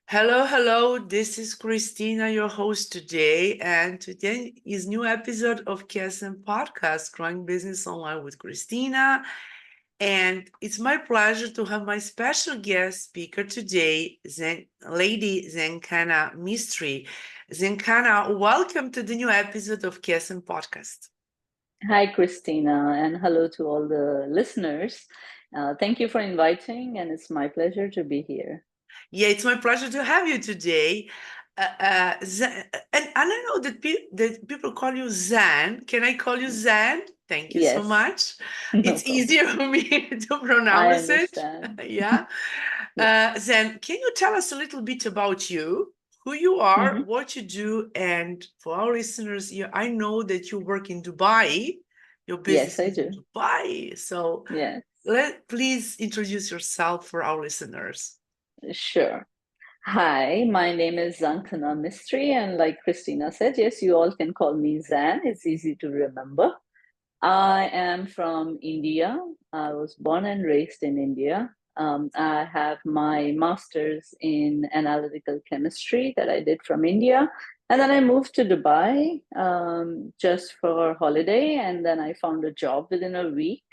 Hello, hello. This is Christina, your host today, and today is new episode of KSM podcast, Growing Business Online with Christina. And it's my pleasure to have my special guest speaker today, Lady Zankhana Mistry. Zankhana, welcome to the new episode of KSM podcast. Hi, Christina, and hello to all the listeners. Thank you for inviting, and it's my pleasure to be here. Yeah, it's my pleasure to have you today. And I know that, that people call you Zan. Can I call you Zan? Thank you so Yes, much. no It's problem. easier for me to I pronounce it. understand. Yeah. Yeah. Zan, can you tell us a little bit about you, who you are, hmm what you do, and for our listeners, I know that you work in Dubai. Your Yes, business I is in do. Dubai. So Yes, please introduce yourself for our listeners. sure. Hi, my name is Zankhana Mistry, and like Christina said, yes, you all can call me Zan. It's easy to remember. I am from India. I was born and raised in India. I have my master's in analytical chemistry that I did from India. And then I moved to Dubai just for holiday. And then I found a job within a week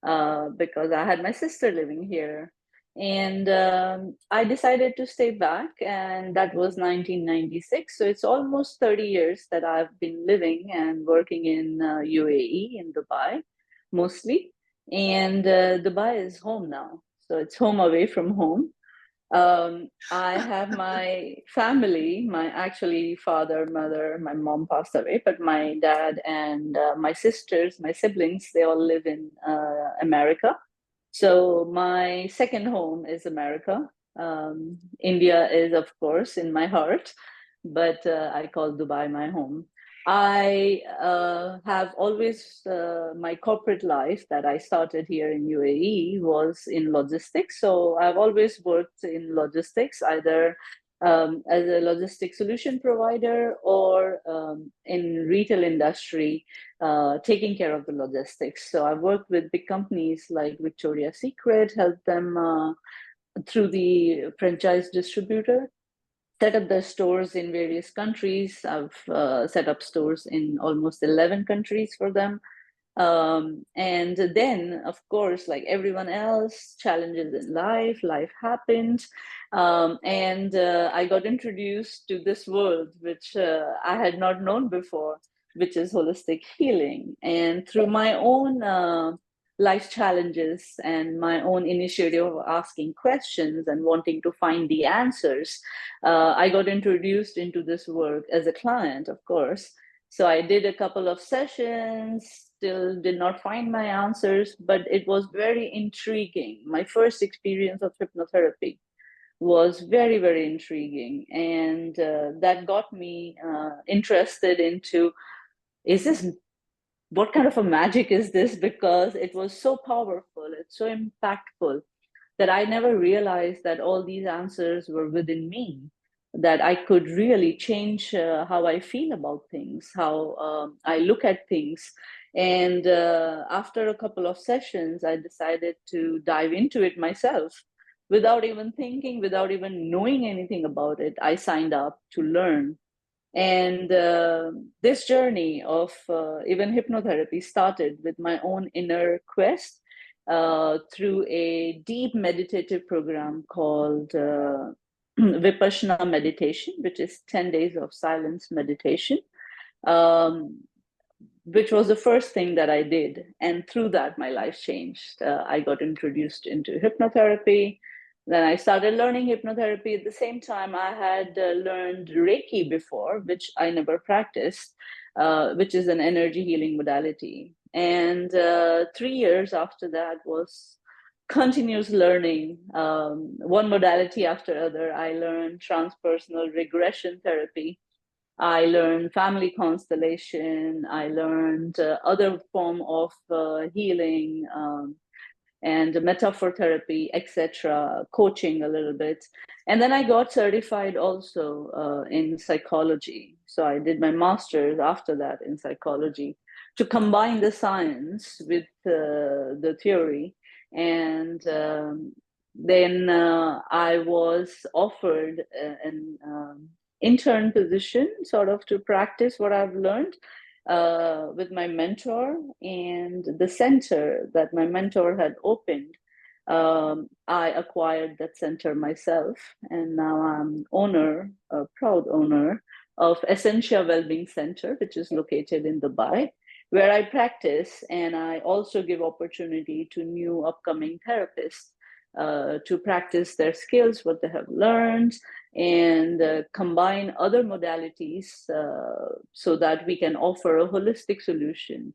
because I had my sister living here. And I decided to stay back, and that was 1996. So it's almost 30 years that I've been living and working in UAE, in Dubai, mostly. And Dubai is home now. So it's home away from home. I have my family, my actually father, mother, my mom passed away, but my dad and my sisters, my siblings, they all live in America. So my second home is America. India is, of course, in my heart, but I call Dubai my home. I have always, my corporate life that I started here in UAE was in logistics. So I've always worked in logistics, either as a logistic solution provider or in retail industry, taking care of the logistics. So I've worked with big companies like Victoria's Secret, helped them through the franchise distributor, set up their stores in various countries. I've set up stores in almost 11 countries for them. And then, of course, like everyone else, challenges in life happened. And I got introduced to this world, which I had not known before, which is holistic healing. And through my own life challenges and my own initiative of asking questions and wanting to find the answers, I got introduced into this work as a client, of course. So I did a couple of sessions, still did not find my answers, but it was very intriguing. My first experience of hypnotherapy was very, very intriguing. And that got me interested into, is this, what kind of a magic is this? Because it was so powerful, it's so impactful that I never realized that all these answers were within me, that I could really change how I feel about things, how I look at things. And after a couple of sessions, I decided to dive into it myself without even thinking, without even knowing anything about it. I signed up to learn. And this journey of even hypnotherapy started with my own inner quest through a deep meditative program called Vipassana meditation, which is 10 days of silence meditation, um, which was the first thing that I did. And through that, my life changed. I got introduced into hypnotherapy. Then I started learning hypnotherapy. At the same time, I had learned Reiki before, which I never practiced, which is an energy healing modality. And 3 years after that was continuous learning, one modality after other. I learned transpersonal regression therapy. I learned family constellation. I learned other form of healing, and metaphor therapy, etc., coaching a little bit. And then I got certified also in psychology. So I did my master's after that in psychology to combine the science with the theory. And Then I was offered an intern position, sort of to practice what I've learned with my mentor, and the center that my mentor had opened. I acquired that center myself, and now I'm owner, a proud owner of Essentia Wellbeing Center, which is located in Dubai, where I practice, and I also give opportunity to new upcoming therapists to practice their skills, what they have learned, and combine other modalities so that we can offer a holistic solution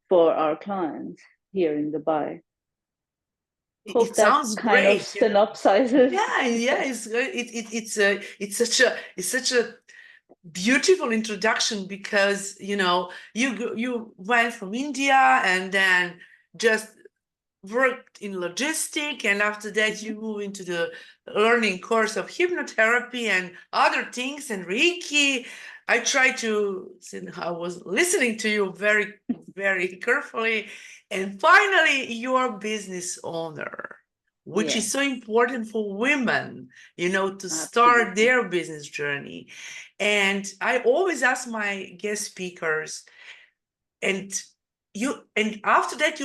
for our clients here in Dubai. It Hope that sounds kind of great, you know. synopsizes. Yeah, it's such a beautiful introduction, because you went from India and then just worked in logistic, and after that you move into the learning course of hypnotherapy and other things and Reiki. I I was listening to you very, very carefully, and finally you're a business owner, which is Yes, so important for women, to start absolutely. their business journey. And I always ask my guest speakers, and after that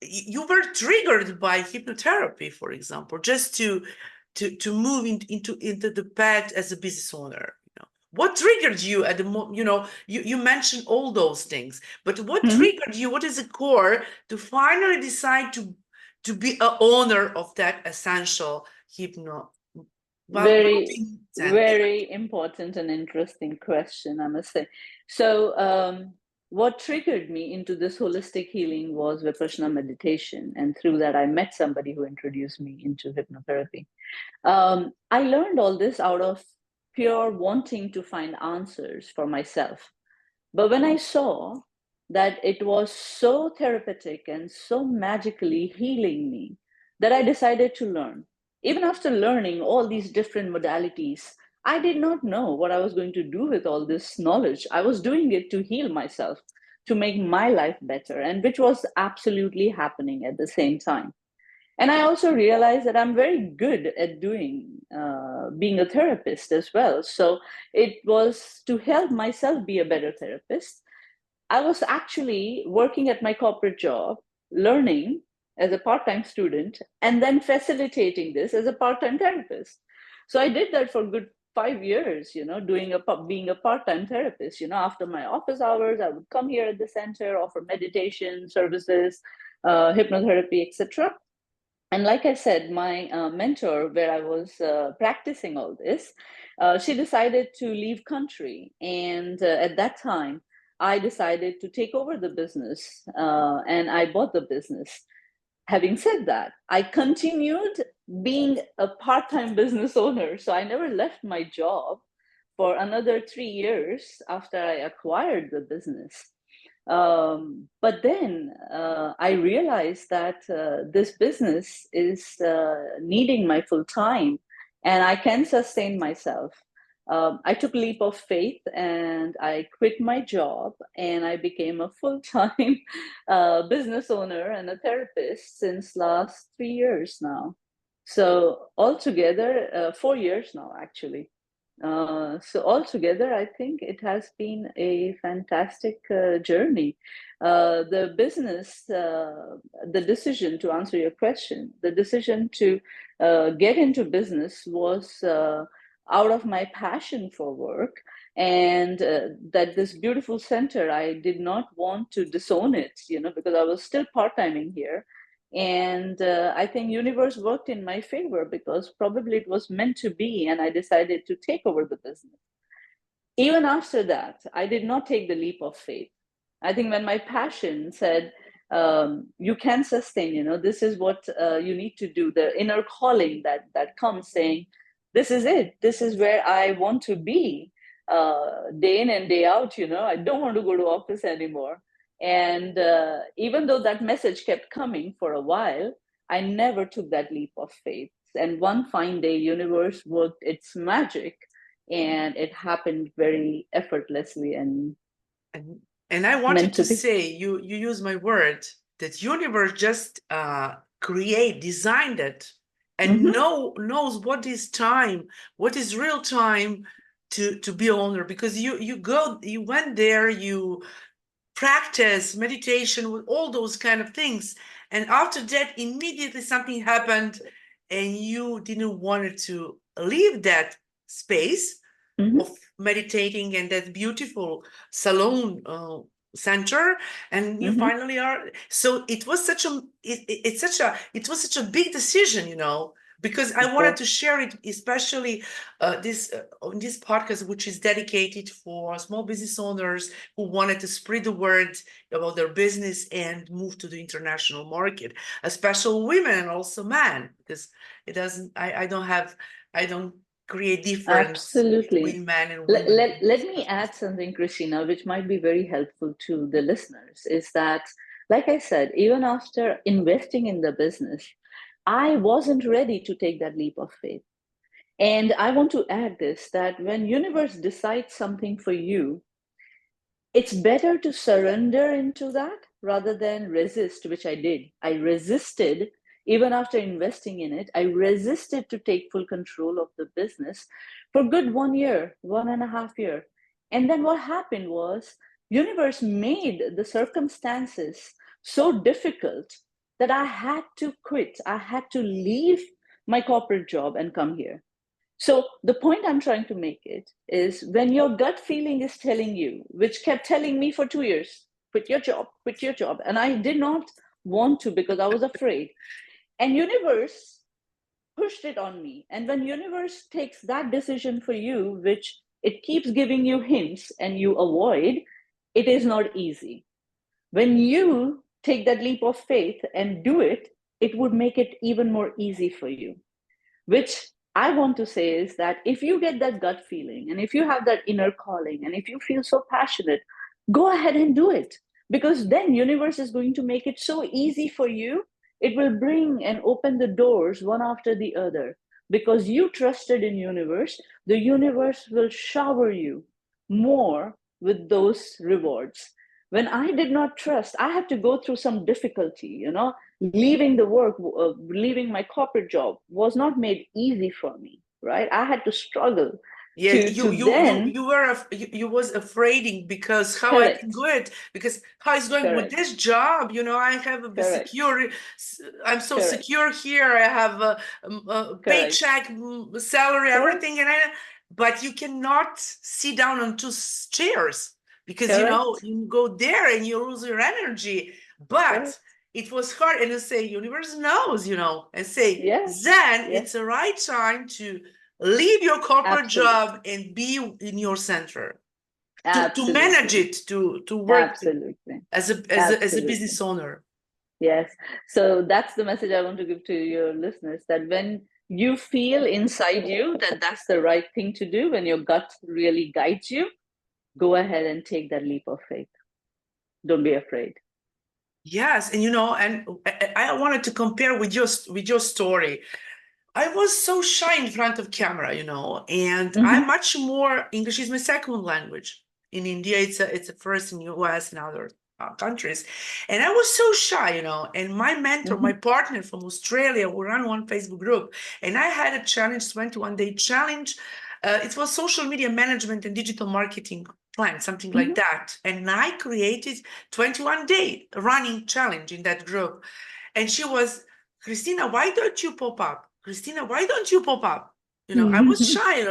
you were triggered by hypnotherapy, for example, just to move into the path as a business owner. What triggered you at the moment? You mentioned all those things, but what Mhm. triggered you? What is the core to finally decide to be a owner of that essential Very, wellbeing center? very important and interesting question, I must say. So, what triggered me into this holistic healing was Vipassana meditation. And through that, I met somebody who introduced me into hypnotherapy. I learned all this out of pure wanting to find answers for myself. But when I saw that it was so therapeutic and so magically healing me, that I decided to learn. Even after learning all these different modalities, I did not know what I was going to do with all this knowledge. I was doing it to heal myself, to make my life better, and which was absolutely happening at the same time. And I also realized that I'm very good at being a therapist as well. So it was to help myself be a better therapist. I was actually working at my corporate job, learning as a part time student, and then facilitating this as a part time therapist. So I did that for a good 5 years, being a part time therapist. After my office hours, I would come here at the center, offer meditation services, hypnotherapy, etc. And like I said, my mentor, where I was practicing all this, she decided to leave country, and at that time I decided to take over the business, and I bought the business. Having said that, I continued being a part-time business owner, so I never left my job for another 3 years after I acquired the business. But then I realized that this business is needing my full time, and I can sustain myself. I took a leap of faith and I quit my job and I became a full-time business owner and a therapist since last 3 years now. So altogether, 4 years now actually. So altogether, I think it has been a fantastic journey. The decision to answer your question, the decision to get into business was out of my passion for work, and that this beautiful center, I did not want to disown it, because I was still part-timing here. And I think universe worked in my favor because probably it was meant to be, and I decided to take over the business. Even after that, I did not take the leap of faith. I think when my passion said, you can sustain, this is what you need to do, the inner calling that comes saying, this is it, this is where I want to be, day in and day out. I don't want to go to office anymore. And even though that message kept coming for a while, I never took that leap of faith. And one fine day, universe worked its magic, and it happened very effortlessly and And and I wanted meant to to be. say, you use my word, that universe just designed it and knows what is time, what is real time to be owner, because you went there, you practice meditation with all those kind of things, and after that immediately something happened and you didn't want to leave that space of meditating and that beautiful salon center, and you finally are. So it was such a it was such a big decision, because I wanted to share it, especially this on this podcast, which is dedicated for small business owners who wanted to spread the word about their business and move to the international market, especially women and also men, because it doesn't. I don't create difference Absolutely. between men and women. Let me add something, Christina, which might be very helpful to the listeners, is that, like I said, even after investing in the business, I wasn't ready to take that leap of faith. And I want to add this, that when universe decides something for you, it's better to surrender into that rather than resist, which I did. I resisted. Even after investing in it, I resisted to take full control of the business for good 1 year, 1.5 years. And then what happened was, universe made the circumstances so difficult that I had to quit. I had to leave my corporate job and come here. So the point I'm trying to make it is, when your gut feeling is telling you, which kept telling me for 2 years, quit your job. And I did not want to, because I was afraid. And universe pushed it on me. And when universe takes that decision for you, which it keeps giving you hints and you avoid, it is not easy. When you take that leap of faith and do it, it would make it even more easy for you. Which I want to say is that if you get that gut feeling, and if you have that inner calling, and if you feel so passionate, go ahead and do it. Because then universe is going to make it so easy for you. It will bring and open the doors one after the other. Because you trusted in universe, the universe will shower you more with those rewards. When I did not trust, I had to go through some difficulty, leaving the work, leaving my corporate job was not made easy for me, right? I had to struggle Yeah, you was afraid, because how I can correct, do it, because how it's going with correct, this job, I have a correct, secure, I'm so correct, secure here, I have a correct, paycheck, salary, correct, everything, but you cannot sit down on two chairs, because correct, you go there and you lose your energy. But correct. it was hard, and you say universe knows, and say, Yes, then yes, it's the right time to leave your corporate absolutely, job and be in your center, to manage absolutely, it, to work absolutely, as a absolutely. business owner. Yes. So that's the message I want to give to your listeners, that when you feel inside you that that's the right thing to do, when your gut really guides you, go ahead and take that leap of faith. Don't be afraid. Yes, and and I wanted to compare with your story. I was so shy in front of camera, and I'm Mm-hmm. much more, English is my second language. In India, it's a first, in US and other countries. And I was so shy, and my mentor, Mm-hmm. my partner from Australia, we ran one Facebook group, and I had a challenge, 21-day challenge. It was social media management and digital marketing plan, something like Mm-hmm. that. And I created 21-day running challenge in that group. And she was, Christina, why don't you pop up? Christina, why don't you pop up? I was shy,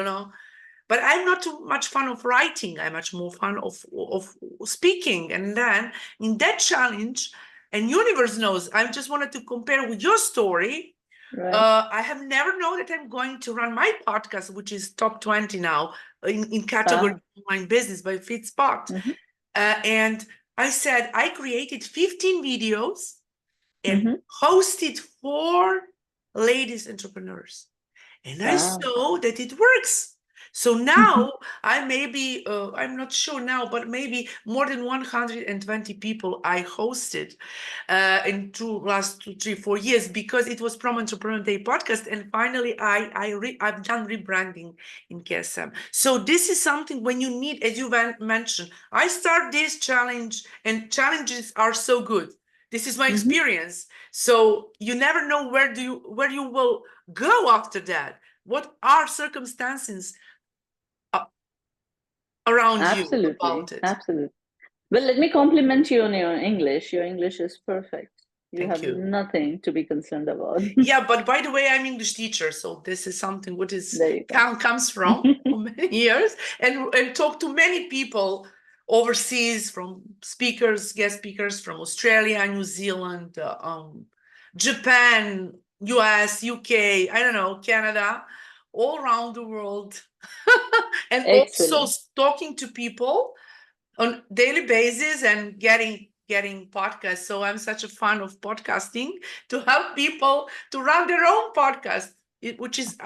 but I'm not too much fan of writing. I'm much more fan of speaking. And then in that challenge, and universe knows, I just wanted to compare with your story. Right. I have never known that I'm going to run my podcast, which is top 20 now in category Ah. online business by FitSpot. Mm-hmm. And I said, I created 15 videos and Mm-hmm. hosted 4 ladies entrepreneurs. And I Wow. saw that it works. So now I maybe, I'm not sure now, but maybe more than 120 people I hosted in last 2, 3, 4 years, because it was from Entrepreneur Day podcast. And finally, I've done rebranding in KSM. So this is something when you need, as you mentioned, I start this challenge, and challenges are so good. This is my experience. So you never know where you will go after that. What are circumstances around you about it? Absolutely. Well, let me compliment you on your English. Your English is perfect. You Thank have you. nothing to be concerned about. Yeah, but by the way, I'm English teacher, so this is something what is There you go. comes from for many years, and talk to many people overseas, from speakers, guest speakers from Australia, New Zealand, Japan, US, UK, I don't know, Canada, all around the world, and also Excellent. talking to people on daily basis and getting podcasts. So I'm such a fan of podcasting, to help people to run their own podcast, which is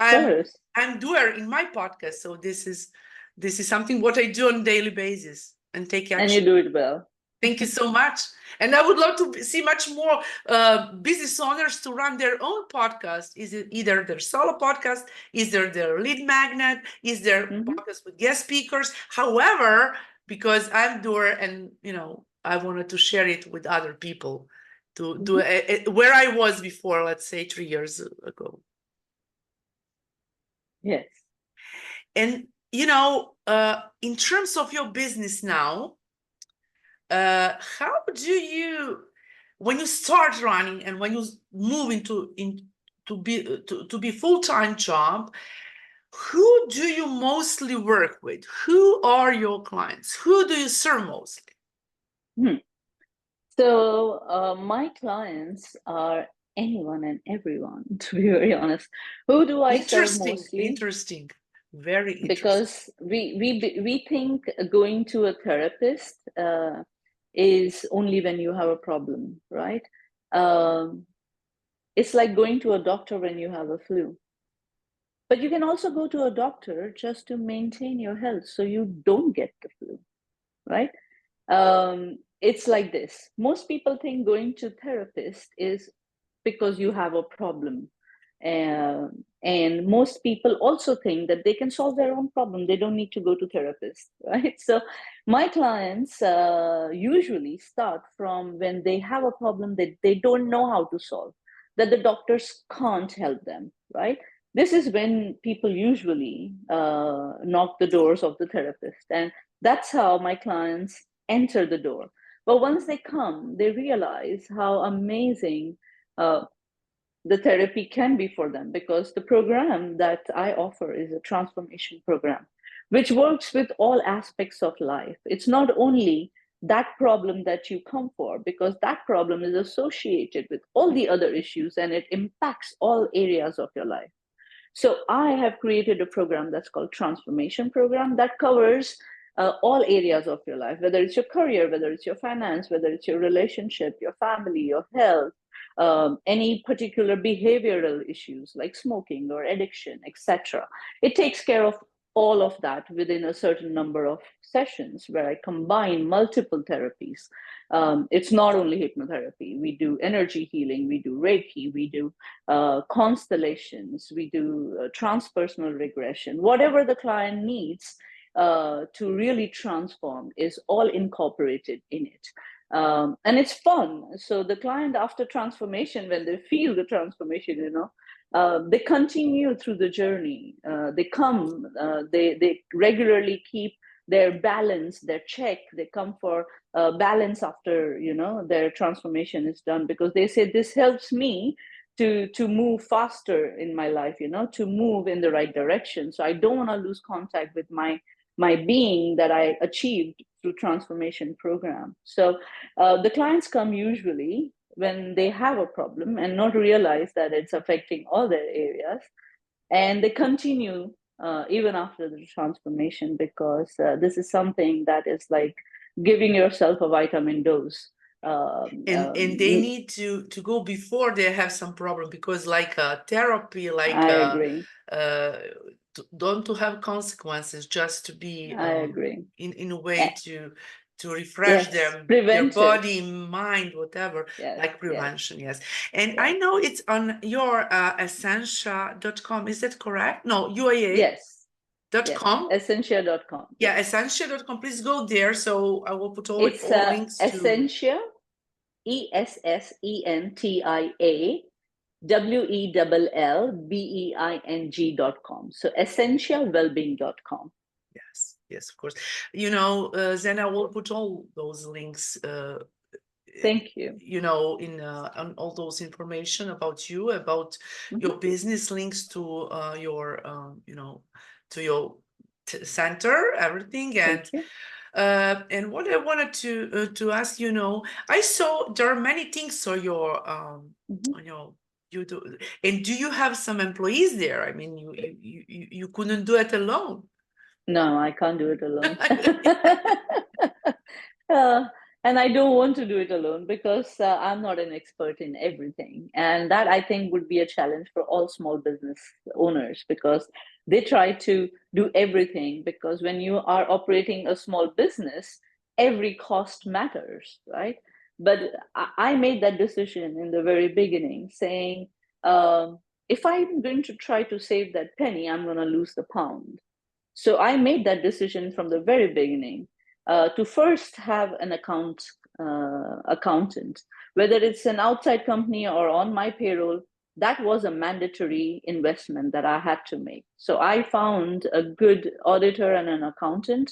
I'm doer in my podcast. So this is something what I do on a daily basis and take action. And you do it well. Thank you so much. And I would love to see much more business owners to run their own podcast. Is it either their solo podcast, is there their lead magnet, is there podcast with guest speakers? However, because I'm doer, and I wanted to share it with other people, to do where I was before, let's say 3 years ago. Yes. And in terms of your business now, how do you, when you start running and when you move into to be full-time job, who do you mostly work with? Who are your clients? Who do you serve mostly? So my clients are anyone and everyone, to be very honest. Who do I serve mostly? Interesting. Very interesting. Because we think going to a therapist is only when you have a problem, right? It's like going to a doctor when you have a flu. But you can also go to a doctor just to maintain your health so you don't get the flu, right? It's like this. Most people think going to therapist is because you have a problem. And most people also think that they can solve their own problem. They don't need to go to therapist, right? So my clients usually start from when they have a problem that they don't know how to solve, that the doctors can't help them, right? This is when people usually knock the doors of the therapist. And that's how my clients enter the door. But once they come, they realize how amazing the therapy can be for them, because the program that I offer is a transformation program, which works with all aspects of life. It's not only that problem that you come for, because that problem is associated with all the other issues and it impacts all areas of your life. So I have created a program that's called Transformation Program that covers all areas of your life, whether it's your career, whether it's your finance, whether it's your relationship, your family, your health, any particular behavioral issues like smoking or addiction, etc. It takes care of all of that within a certain number of sessions where I combine multiple therapies. It's not only hypnotherapy. We do energy healing, we do Reiki, we do constellations, we do transpersonal regression. Whatever the client needs to really transform is all incorporated in it. And it's fun. So the client, after transformation, when they feel the transformation, they continue through the journey. They come, they regularly keep their balance, their check. They come for balance after, their transformation is done, because they say, this helps me to move faster in my life, to move in the right direction. So I don't want to lose contact with my being that I achieved through transformation program. So the clients come usually when they have a problem and not realize that it's affecting all their areas. And they continue even after the transformation, because this is something that is like giving yourself a vitamin dose. And they need to go before they have some problem, because like therapy, like I agree. Don't to have consequences, just to be I agree. in a way to refresh their body, mind, whatever, like prevention. Yes. And I know it's on your essentia.com. Is that correct? No, UAA. Yes. .com. Essentia.com. Yeah, essentia.com. Please go there. So I will put all links Essentia, ESSENTIAWELLBEING.com. So essentialwellbeing.com. Yes, yes, of course. Then I will put all those links, Thank you. in on all those information about you, about your business, links to your, to your center, everything. Thank you. And what I wanted to ask, I saw there are many things on your on your you do, and do you have some employees there? I mean, you couldn't do it alone. No, I can't do it alone. And I don't want to do it alone because I'm not an expert in everything. And that I think would be a challenge for all small business owners because they try to do everything. Because when you are operating a small business, every cost matters, right? But I made that decision in the very beginning saying, if I'm going to try to save that penny, I'm going to lose the pound. So I made that decision from the very beginning to first have an accountant, whether it's an outside company or on my payroll. That was a mandatory investment that I had to make. So I found a good auditor and an accountant.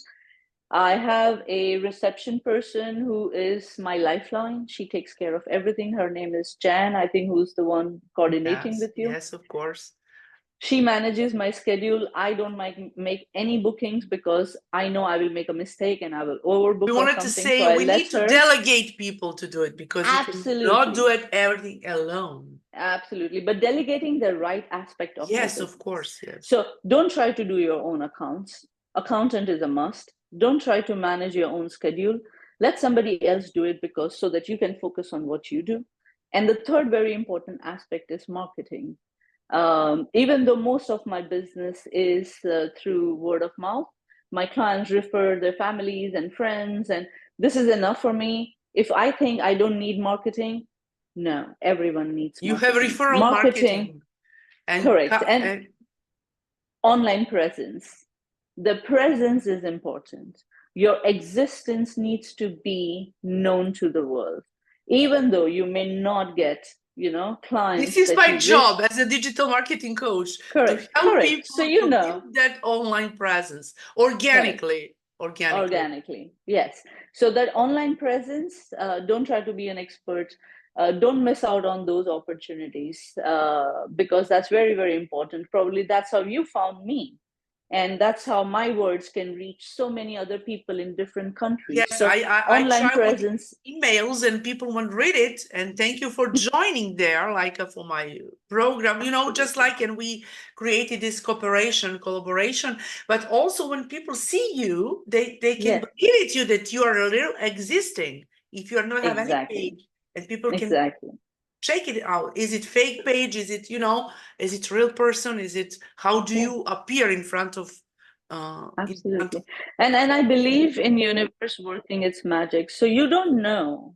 I have a reception person who is my lifeline. She takes care of everything. Her name is Jan, I think, who's the one coordinating with you. Yes, of course. She manages my schedule. I don't make any bookings because I know I will make a mistake and I will overbook. We wanted to say so we need to delegate people to do it because you cannot do it everything alone. Absolutely. But delegating the right aspect of yes, of course. Yes. So don't try to do your own accounts. Accountant is a must. Don't try to manage your own schedule. Let somebody else do it because so that you can focus on what you do. And the third very important aspect is marketing. Even though most of my business is through word of mouth, my clients refer their families and friends, and this is enough for me. If I think I don't need marketing, no, everyone needs marketing. You have referral marketing. And correct. And online presence. The presence is important. Your existence needs to be known to the world, even though you may not get clients. This is my job as a digital marketing coach. Correct. To help people so to build that online presence organically. Organically, yes. So that online presence, don't try to be an expert. Don't miss out on those opportunities because that's very, very important. Probably that's how you found me. And that's how my words can reach so many other people in different countries. Yes, so I try presence. With emails and people won't read it. And thank you for joining there, like for my program, just like, and we created this collaboration. But also when people see you, they can believe it you that you are a real existing. If you are not have any page and people can check it out. Is it fake page? Is it, is it real person? Is it, how do you appear in front of absolutely. And I believe in universe working its magic. So you don't know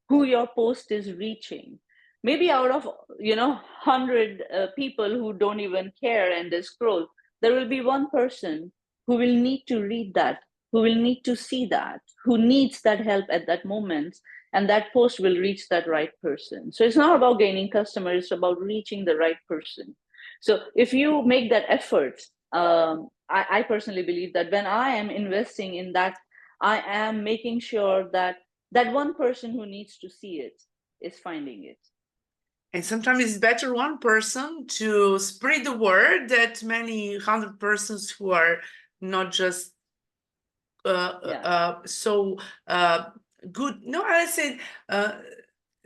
who your post is reaching. Maybe out of 100 people who don't even care and they scroll, there will be one person who will need to read that, who will need to see that, who needs that help at that moment, and that post will reach that right person. So it's not about gaining customers, it's about reaching the right person. So if you make that effort, I personally believe that when I am investing in that, I am making sure that that one person who needs to see it is finding it. And sometimes it's better one person to spread the word that many 100 persons who are not just so good. No, I said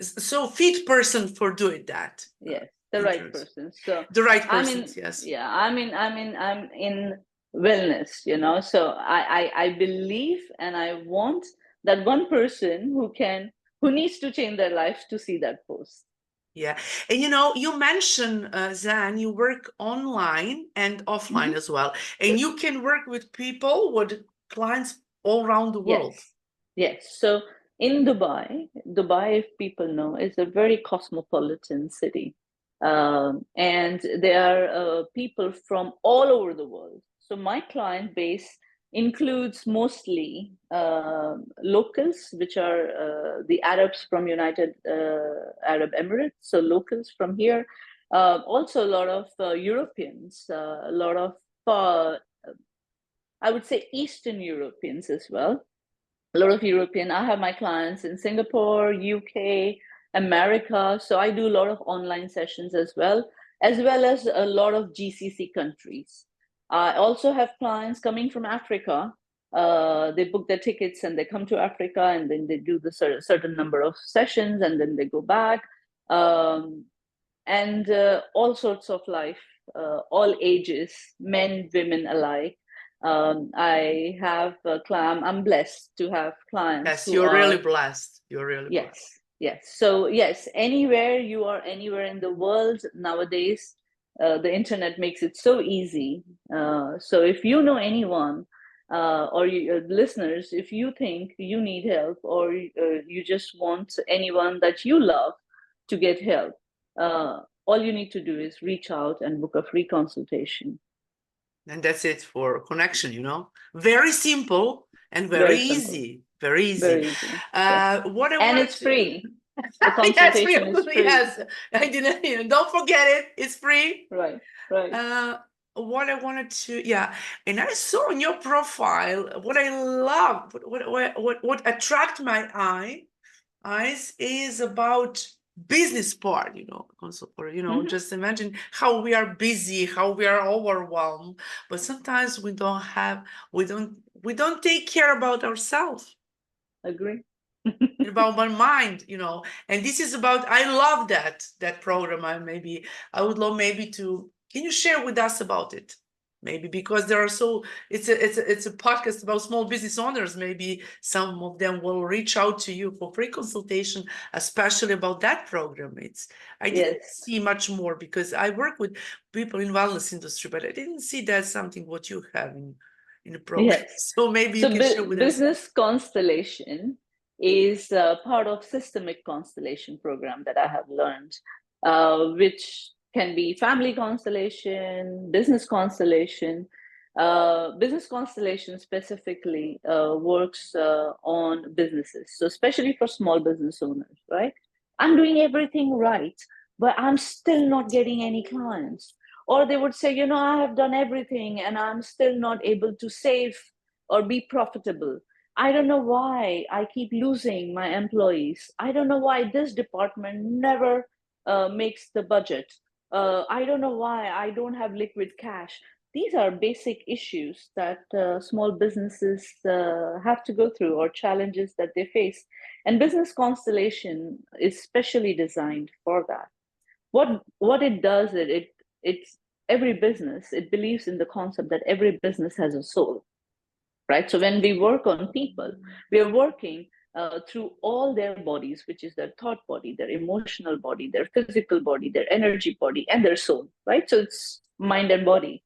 so fit person for doing that. Yes, the right person. So the right person. Yes. Yeah, I'm in wellness, So I believe and I want that one person who needs to change their life to see that post. Yeah. And you mentioned, Zan, you work online and offline as well. And you can work with people, with clients all around the world. Yes. So in Dubai, if people know, is a very cosmopolitan city. And there are people from all over the world. So my client base includes mostly locals, which are the Arabs from United Arab Emirates, so locals from here. Also, a lot of Europeans, a lot of, I would say, Eastern Europeans as well. A lot of European. I have my clients in Singapore, UK, America. So I do a lot of online sessions as well as a lot of GCC countries. I also have clients coming from Africa. They book their tickets and they come to Africa, and then they do the certain number of sessions, and then they go back. And all sorts of life, all ages, men, women alike. I have I'm blessed to have clients. Yes, who you're are really blessed. You're really yes, blessed. yes. So yes, anywhere you are, anywhere in the world nowadays, the internet makes it so easy. So if you know anyone, or listeners, if you think you need help, or you just want anyone that you love to get help, all you need to do is reach out and book a free consultation. And that's it for connection, you know. Very simple and very easy. Very easy. Very easy. Yes. What I And wanted it's free. The yes, consultation is free. yes. I didn't, don't forget it. It's free. Right, right. What I wanted to, yeah, and I saw in your profile what I love, what attract my eyes is about business part, you know, just imagine how we are busy, how we are overwhelmed, but sometimes we don't take care about ourselves. Agree. About my mind, and this is about, I love that program. I would love maybe to, can you share with us about it? Maybe because it's a podcast about small business owners. Maybe some of them will reach out to you for free consultation, especially about that program. I didn't see much more because I work with people in wellness industry, but I didn't see that something what you have in the program. Yes. So maybe you can share with us. Business Constellation is part of systemic constellation program that I have learned, which can be family constellation, business constellation. Business constellation specifically works on businesses, so especially for small business owners, right? I'm doing everything right, but I'm still not getting any clients. Or they would say, I have done everything and I'm still not able to save or be profitable. I don't know why I keep losing my employees. I don't know why this department never makes the budget. I don't know why I don't have liquid cash. These are basic issues that small businesses have to go through, or challenges that they face. And Business Constellation is specially designed for that. What it does, it's every business, it believes in the concept that every business has a soul, right? So when we work on people, we are working through all their bodies, which is their thought body, their emotional body, their physical body, their energy body, and their soul, right? So it's mind and body.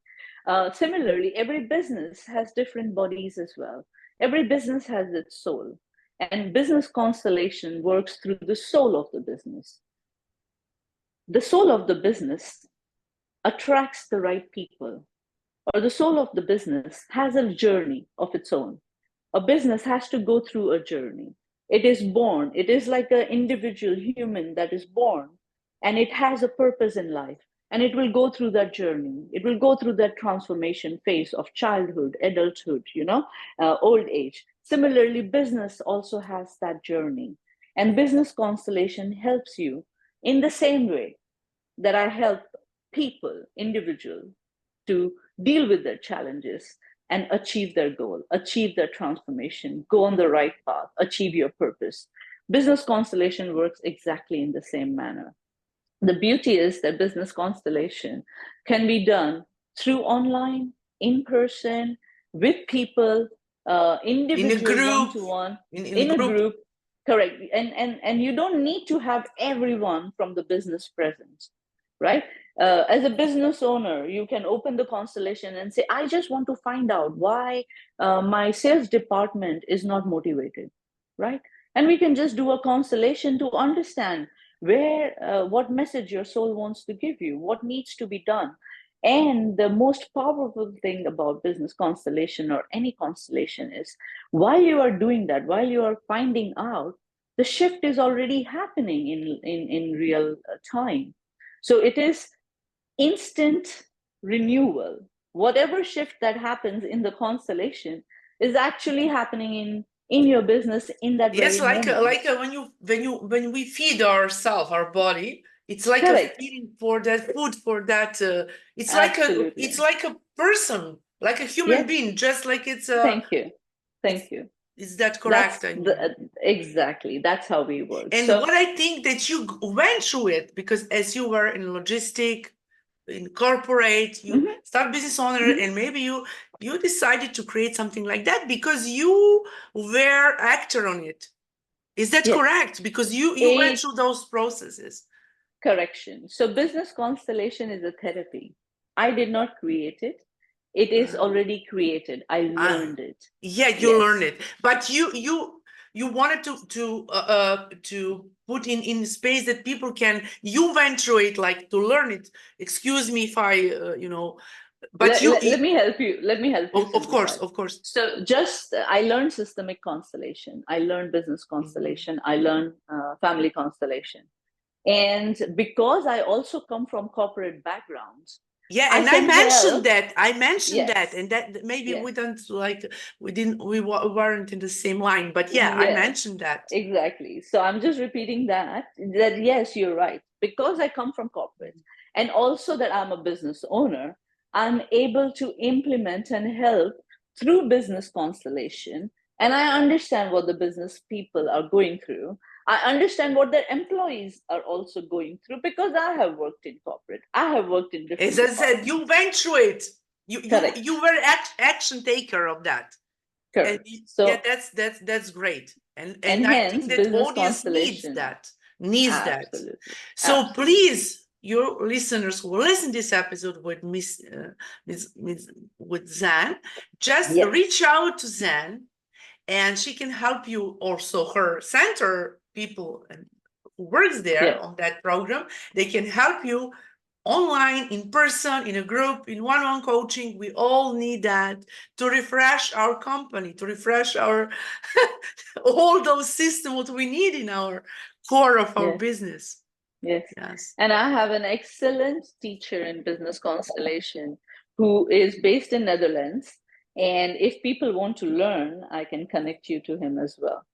Similarly, every business has different bodies as well. Every business has its soul. And Business Constellation works through the soul of the business. The soul of the business attracts the right people, or the soul of the business has a journey of its own. A business has to go through a journey. It is born. It is like an individual human that is born, and it has a purpose in life, and it will go through that journey. It will go through that transformation phase of childhood, adulthood, old age. Similarly, business also has that journey, and Business Constellation helps you in the same way that I help people, individuals, to deal with their challenges and achieve their goal, achieve their transformation, go on the right path, achieve your purpose. Business Constellation works exactly in the same manner. The beauty is that Business Constellation can be done through online, in person, with people, individual, one-to-one, in a group. Correct. And you don't need to have everyone from the business present, right? As a business owner, you can open the constellation and say, I just want to find out why my sales department is not motivated, right? And we can just do a constellation to understand what message your soul wants to give you, what needs to be done. And the most powerful thing about business constellation or any constellation is while you are doing that, while you are finding out, the shift is already happening in real time. So it is instant renewal. Whatever shift that happens in the constellation is actually happening in your business in that Yes, very moment. when we feed ourselves, our body, it's like a Correct. feeding for that food, for that. It's Absolutely. like a person, like a human Yes. being, just like Thank you. it's Thank you. is that correct? That's I the mean, exactly. That's how we work. and So what I think that you went through it, because as you were in logistic, in corporate, you mhm, start business owner, mhm, and maybe you decided to create something like that because you were actor on it. Is that yes. correct? Because you went A through those processes. correction. So business constellation is a therapy. I did not create it. It is Uh, already created. I uh, learned it. yeah, you learned Yes. it, but you wanted to put in space that people can. You went through it, like to learn it. Excuse me if I but Let me help you. Let me help you of course, simplify. of course. So, just I learned systemic constellation. I learned business Mhm. constellation. I learned family constellation. And because I also come from corporate backgrounds, Yeah, I and I can mentioned help. that. I mentioned that, Yes, and that maybe yes, we don't like we didn't we weren't in the same line, but yeah, I yes, mentioned that. exactly. So I'm just repeating that yes, you're right. Because I come from corporate and also that I'm a business owner, I'm able to implement and help through business constellation. And I understand what the business people are going through. I understand what their employees are also going through because I have worked in corporate. I have worked in As different I said, you departments. went through it. You Correct. were action taker of that, and Correct. yeah, So, that's great. and And I hence think that business audience needs constellation. that, needs that. Absolutely. So Absolutely. please, your listeners who listen this episode with with Zan, just Yes. reach out to Zan, and she can help you. Also, her center people and who works there Yes. on that program, they can help you online, in person, in a group, in one-on-one coaching. We all need that to refresh our company, to refresh our all those systems what we need in our core of our Yes. business. Yes. Yes. And I have an excellent teacher in business constellation who is based in Netherlands. And if people want to learn, I can connect you to him as well.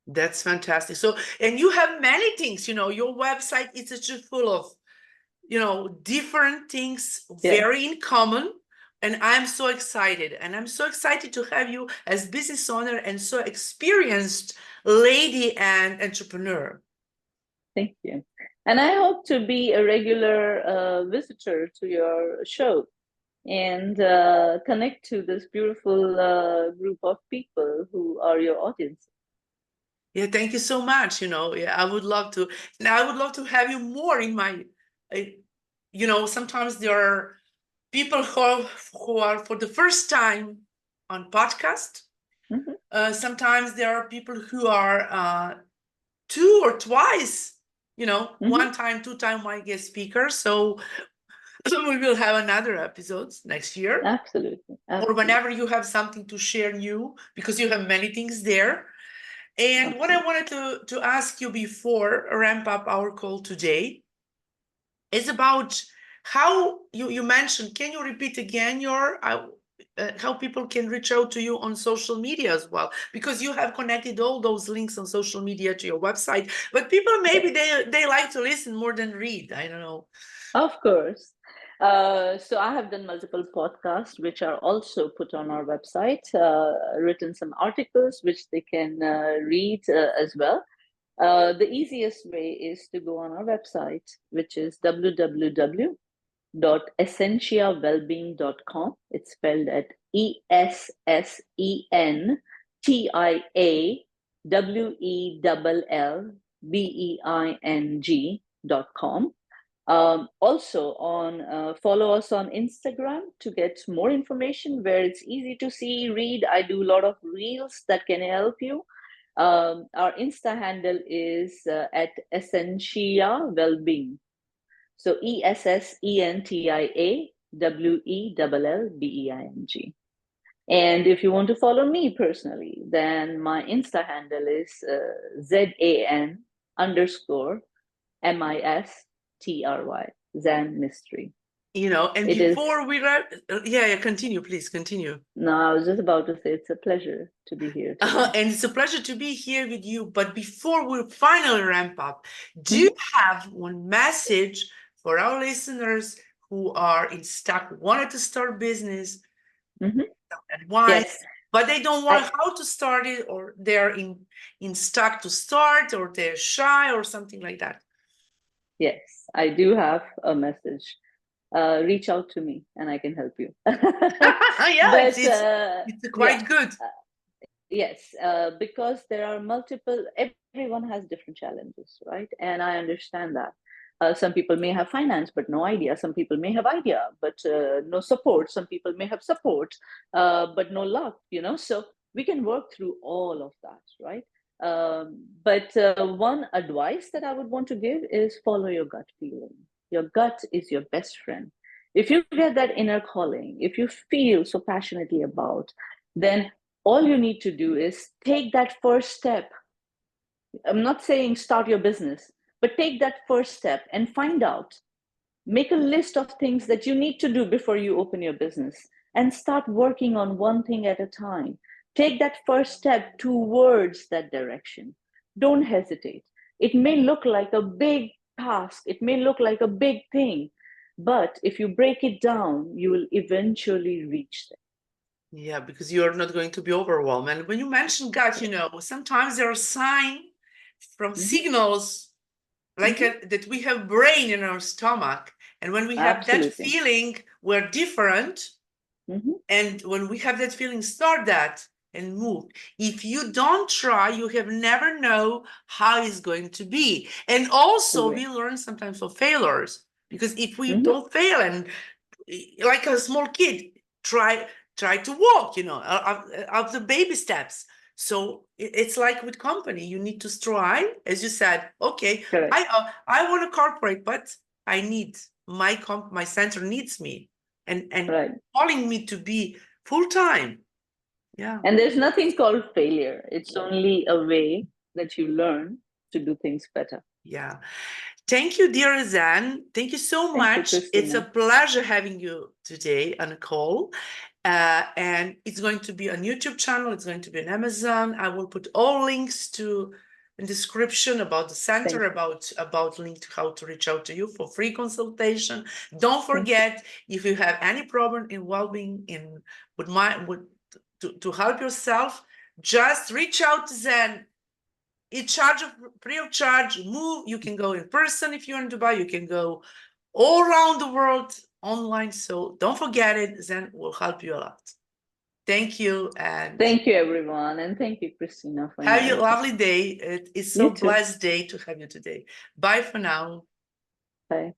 That's fantastic. So, and you have many things, your website is just full of, different things, Yeah. very in common. And I'm so excited. And I'm so excited to have you as business owner and so experienced lady and entrepreneur. Thank you. And I hope to be a regular visitor to your show and connect to this beautiful group of people who are your audience. Yeah, thank you so much. Yeah, I would love to. Now, I would love to have you more in my, sometimes there are people who are for the first time on podcast. Mhm. Sometimes there are people who are two or twice, Mhm. one time, two time my guest speaker. So we will have another episodes next year, Absolutely. or Absolutely. whenever you have something to share new, because you have many things there. And what I Absolutely. wanted to ask you before ramp up our call today is about how you mentioned. Can you repeat again your how people can reach out to you on social media as well? Because you have connected all those links on social media to your website, but people maybe Yes. they like to listen more than read. I don't know. Of course. So I have done multiple podcasts, which are also put on our website, written some articles which they can read as well. The easiest way is to go on our website, which is www.essentiawellbeing.com. It's spelled at ESSENTIAWELLBEING.com. Also, on follow us on Instagram to get more information where it's easy to see, read. I do a lot of reels that can help you. Our Insta handle is at Essentia Wellbeing. So ESSENTIAWELLBEING. And if you want to follow me personally, then my Insta handle is ZAN_MISTRY, Zan Mistry. You know, and It before is, we wrap, yeah, continue, please continue. no, I was just about to say it's a pleasure to be here today. And it's a pleasure to be here with you. But before we finally ramp up, do you have one message for our listeners who are stuck, wanted to start business, advice, Yes, but they don't want how to start it, or they're in stuck to start, or they're shy, or something like that? yes, I do have a message. Reach out to me and I can help you. Yeah, But it's quite good. Yes, because there are multiple, everyone has different challenges, right? And I understand that. Some people may have finance, but no idea. Some people may have idea, but no support. Some people may have support, but no luck, you know? So we can work through all of that, right? But one advice that I would want to give is follow your gut feeling. Your gut is your best friend. If you get that inner calling, if you feel so passionately about, then all you need to do is take that first step. I'm not saying start your business, but take that first step and find out. Make a list of things that you need to do before you open your business and start working on one thing at a time. Take that first step towards that direction. Don't hesitate. It may look like a big task, it may look like a big thing, but if you break it down, you will eventually reach there. Yeah, because you're not going to be overwhelmed. And when you mention gut, you know, sometimes there are signs from signals like that we have brain in our stomach. And when we have that Absolutely. feeling, we're different. And when we have that feeling, start that and move. If you don't try, you have never know how it's going to be. And also we learn sometimes from failures, because if we don't fail, and like a small kid, try to walk, you know, of the baby steps. So it's like with company, you need to strive, as you said. Okay, I want to corporate, but I need my center needs me, and calling me to be full-time. Yeah. And there's nothing called failure. It's only a way that you learn to do things better. Yeah. Thank you, dear Zan. Thank you so much. It's a pleasure having you today on a call. And it's going to be on YouTube channel. It's going to be on Amazon. I will put all links to in description about the center, about link to how to reach out to you for free consultation. Don't forget, if you have any problem in well-being, to help yourself, just reach out to Zan. In charge of free of charge. Move. You can go in person if you're in Dubai. You can go all around the world online. So don't forget it. Zen will help you a lot. Thank you. And thank you, everyone. And thank you, Christina, for have a lovely day. It's so blessed day to have you today. Bye for now. Bye.